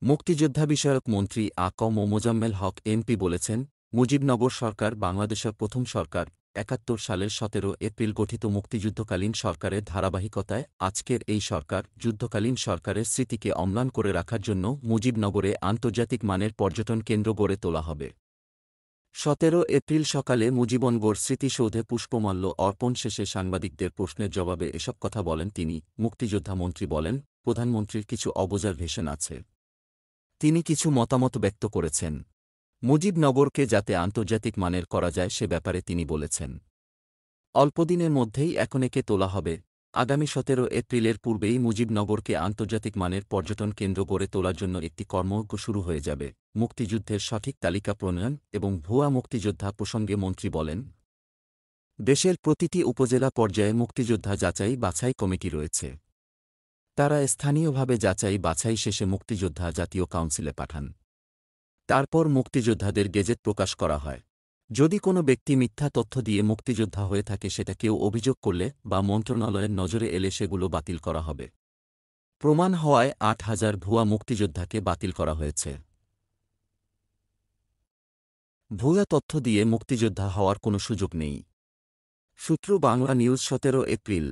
মুক্তিযোদ্ধা বিষয়ক মন্ত্রী আ ক ম মোজাম্মেল হক এমপি বলেছেন, মুজিবনগর সরকার বাংলাদেশের প্রথম সরকার। ৭১ সালের ১৭ এপ্রিল গঠিত মুক্তিযুদ্ধকালীন সরকারের ধারাবাহিকতায় আজকের এই সরকার যুদ্ধকালীন সরকারের স্মৃতিকে অম্লান করে রাখার জন্য মুজিবনগরে আন্তর্জাতিক মানের পর্যটন কেন্দ্র গড়ে তোলা হবে। ১৭ এপ্রিল সকালে মুজিবনগর স্মৃতিসৌধে পুষ্পমাল্য অর্পণ শেষে সাংবাদিকদের প্রশ্নের জবাবে এসব কথা বলেন তিনি। মুক্তিযোদ্ধা মন্ত্রী বলেন, প্রধানমন্ত্রীর কিছু অবজারভেশন আছে। তিনি কিছু মতামত ব্যক্ত করেছেন। মুজিবনগরকে যাতে আন্তর্জাতিক মানের করা যায় সে ব্যাপারে তিনি বলেছেন। অল্পদিনের মধ্যেই একে তোলা হবে। আগামী ১৭ এপ্রিলের পূর্বেই মুজিবনগরকে আন্তর্জাতিক মানের পর্যটন কেন্দ্র গড়ে তোলার জন্য একটি কর্মযজ্ঞ শুরু হয়ে যাবে। মুক্তিযুদ্ধের সঠিক তালিকা প্রণয়ন এবং ভুয়া মুক্তিযোদ্ধা প্রসঙ্গে মন্ত্রী বলেন, দেশের প্রতিটি উপজেলা পর্যায়ে মুক্তিযোদ্ধা যাচাই বাছাই কমিটি রয়েছে। তারা স্থানীয়ভাবে যাচাই বাছাই শেষে মুক্তিযোদ্ধা জাতীয় কাউন্সিলে পাঠান। তারপর মুক্তিযোদ্ধাদের গেজেট প্রকাশ করা হয়। যদি কোনো ব্যক্তি মিথ্যা তথ্য দিয়ে মুক্তিযোদ্ধা হয়ে থাকে সেটা কেউ অভিযোগ করলে বা মন্ত্রণালয়ের নজরে এলে সেগুলো বাতিল করা হবে। প্রমাণ হওয়ায় ৮,০০০ ভুয়া মুক্তিযোদ্ধাকে বাতিল করা হয়েছে। ভুয়া তথ্য দিয়ে মুক্তিযোদ্ধা হওয়ার কোনো সুযোগ নেই। সূত্র বাংলা নিউজ ১৭ এপ্রিল।